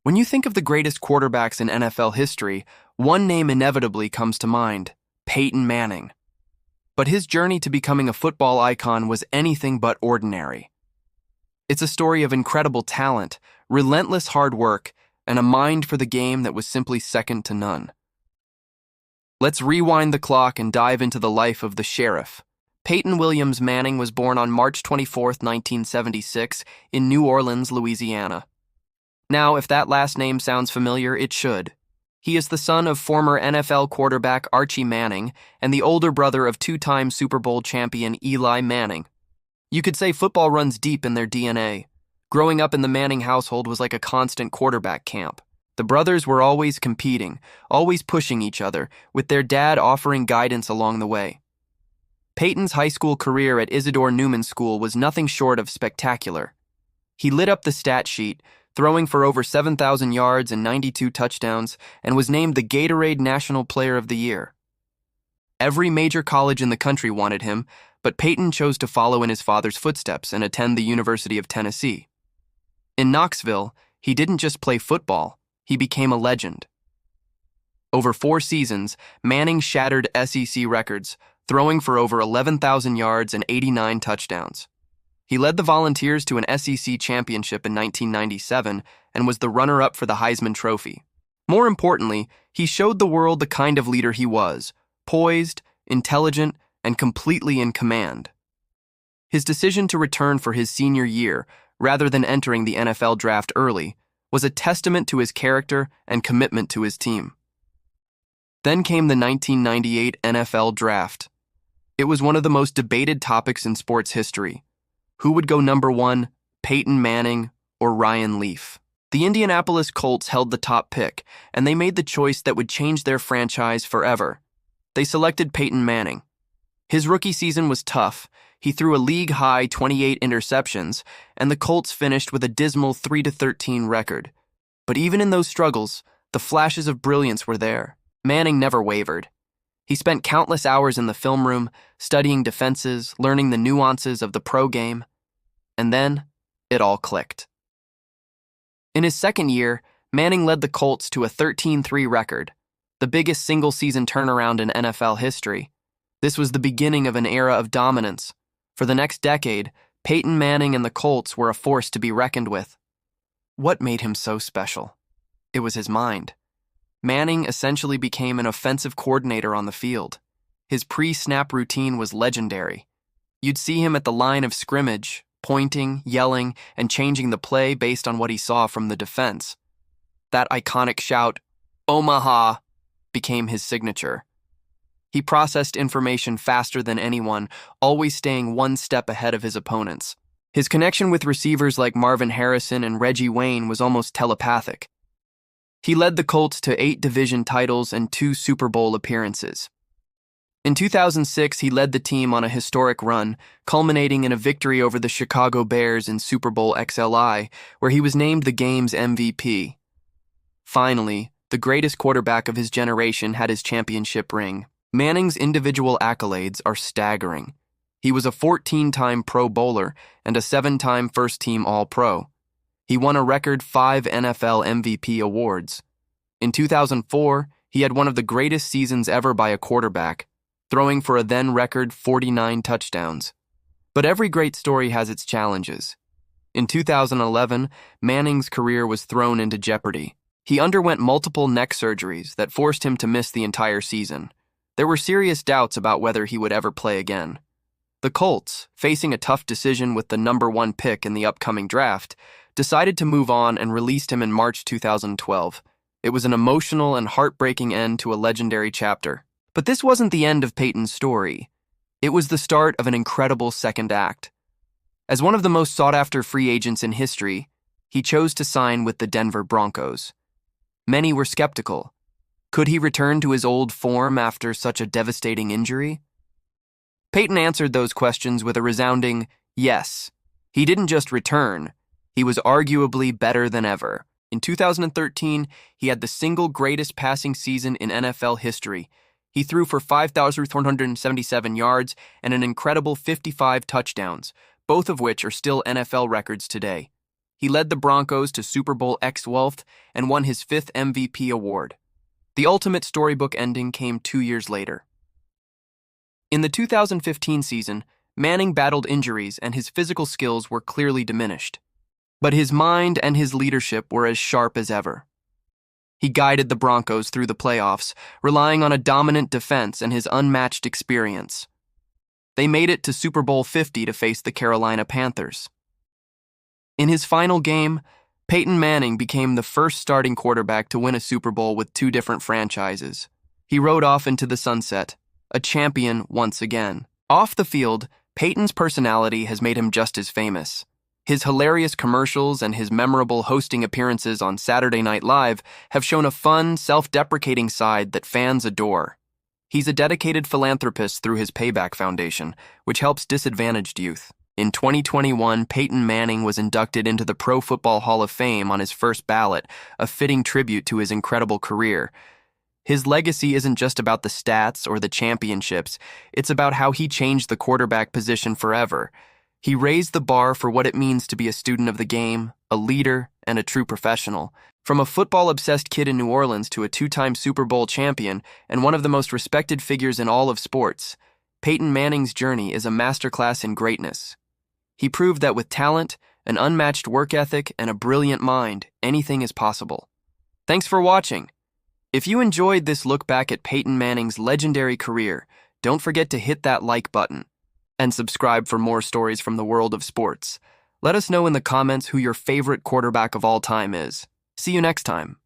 When you think of the greatest quarterbacks in NFL history, one name inevitably comes to mind: Peyton Manning. But his journey to becoming a football icon was anything but ordinary. It's a story of incredible talent, relentless hard work, and a mind for the game that was simply second to none. Let's rewind the clock and dive into the life of the Sheriff. Peyton Williams Manning was born on March 24, 1976, in New Orleans, Louisiana. Now, if that last name sounds familiar, it should. He is the son of former NFL quarterback Archie Manning and the older brother of two-time Super Bowl champion Eli Manning. You could say football runs deep in their DNA. Growing up in the Manning household was like a constant quarterback camp. The brothers were always competing, always pushing each other, with their dad offering guidance along the way. Peyton's high school career at Isidore Newman School was nothing short of spectacular. He lit up the stat sheet, throwing for over 7,000 yards and 92 touchdowns, and was named the Gatorade National Player of the Year. Every major college in the country wanted him, but Peyton chose to follow in his father's footsteps and attend the University of Tennessee. In Knoxville, he didn't just play football, he became a legend. Over 4 seasons, Manning shattered SEC records, throwing for over 11,000 yards and 89 touchdowns. He led the Volunteers to an SEC championship in 1997 and was the runner-up for the Heisman Trophy. More importantly, he showed the world the kind of leader he was: poised, intelligent, and completely in command. His decision to return for his senior year, rather than entering the NFL draft early, was a testament to his character and commitment to his team. Then came the 1998 NFL Draft. It was one of the most debated topics in sports history. Who would go number 1, Peyton Manning or Ryan Leaf? The Indianapolis Colts held the top pick, and they made the choice that would change their franchise forever. They selected Peyton Manning. His rookie season was tough. He threw a league-high 28 interceptions, and the Colts finished with a dismal 3-13 record. But even in those struggles, the flashes of brilliance were there. Manning never wavered. He spent countless hours in the film room, studying defenses, learning the nuances of the pro game. And then, it all clicked. In his second year, Manning led the Colts to a 13-3 record, the biggest single-season turnaround in NFL history. This was the beginning of an era of dominance. For the next decade, Peyton Manning and the Colts were a force to be reckoned with. What made him so special? It was his mind. Manning essentially became an offensive coordinator on the field. His pre-snap routine was legendary. You'd see him at the line of scrimmage, pointing, yelling, and changing the play based on what he saw from the defense. That iconic shout, "Omaha," became his signature. He processed information faster than anyone, always staying one step ahead of his opponents. His connection with receivers like Marvin Harrison and Reggie Wayne was almost telepathic. He led the Colts to 8 division titles and 2 Super Bowl appearances. In 2006, he led the team on a historic run, culminating in a victory over the Chicago Bears in Super Bowl XLI, where he was named the game's MVP. Finally, the greatest quarterback of his generation had his championship ring. Manning's individual accolades are staggering. He was a 14-time Pro Bowler and a 7-time first-team All-Pro. He won a record 5 NFL MVP awards. In 2004, he had one of the greatest seasons ever by a quarterback, throwing for a then-record 49 touchdowns. But every great story has its challenges. In 2011, Manning's career was thrown into jeopardy. He underwent multiple neck surgeries that forced him to miss the entire season. There were serious doubts about whether he would ever play again. The Colts, facing a tough decision with the number 1 pick in the upcoming draft, decided to move on and released him in March 2012. It was an emotional and heartbreaking end to a legendary chapter. But this wasn't the end of Peyton's story. It was the start of an incredible second act. As one of the most sought-after free agents in history, he chose to sign with the Denver Broncos. Many were skeptical. Could he return to his old form after such a devastating injury? Peyton answered those questions with a resounding yes. He didn't just return. He was arguably better than ever. In 2013, he had the single greatest passing season in NFL history. He threw for 5,477 yards and an incredible 55 touchdowns, both of which are still NFL records today. He led the Broncos to Super Bowl X12 and won his fifth MVP award. The ultimate storybook ending came 2 years later. In the 2015 season, Manning battled injuries and his physical skills were clearly diminished. But his mind and his leadership were as sharp as ever. He guided the Broncos through the playoffs, relying on a dominant defense and his unmatched experience. They made it to Super Bowl 50 to face the Carolina Panthers. In his final game, Peyton Manning became the first starting quarterback to win a Super Bowl with 2 different franchises. He rode off into the sunset, a champion once again. Off the field, Peyton's personality has made him just as famous. His hilarious commercials and his memorable hosting appearances on Saturday Night Live have shown a fun, self-deprecating side that fans adore. He's a dedicated philanthropist through his Payback Foundation, which helps disadvantaged youth. In 2021, Peyton Manning was inducted into the Pro Football Hall of Fame on his first ballot, a fitting tribute to his incredible career. His legacy isn't just about the stats or the championships, it's about how he changed the quarterback position forever. He raised the bar for what it means to be a student of the game, a leader, and a true professional. From a football-obsessed kid in New Orleans to a 2-time Super Bowl champion and one of the most respected figures in all of sports, Peyton Manning's journey is a masterclass in greatness. He proved that with talent, an unmatched work ethic, and a brilliant mind, anything is possible. Thanks for watching. If you enjoyed this look back at Peyton Manning's legendary career, don't forget to hit that like button and subscribe for more stories from the world of sports. Let us know in the comments who your favorite quarterback of all time is. See you next time.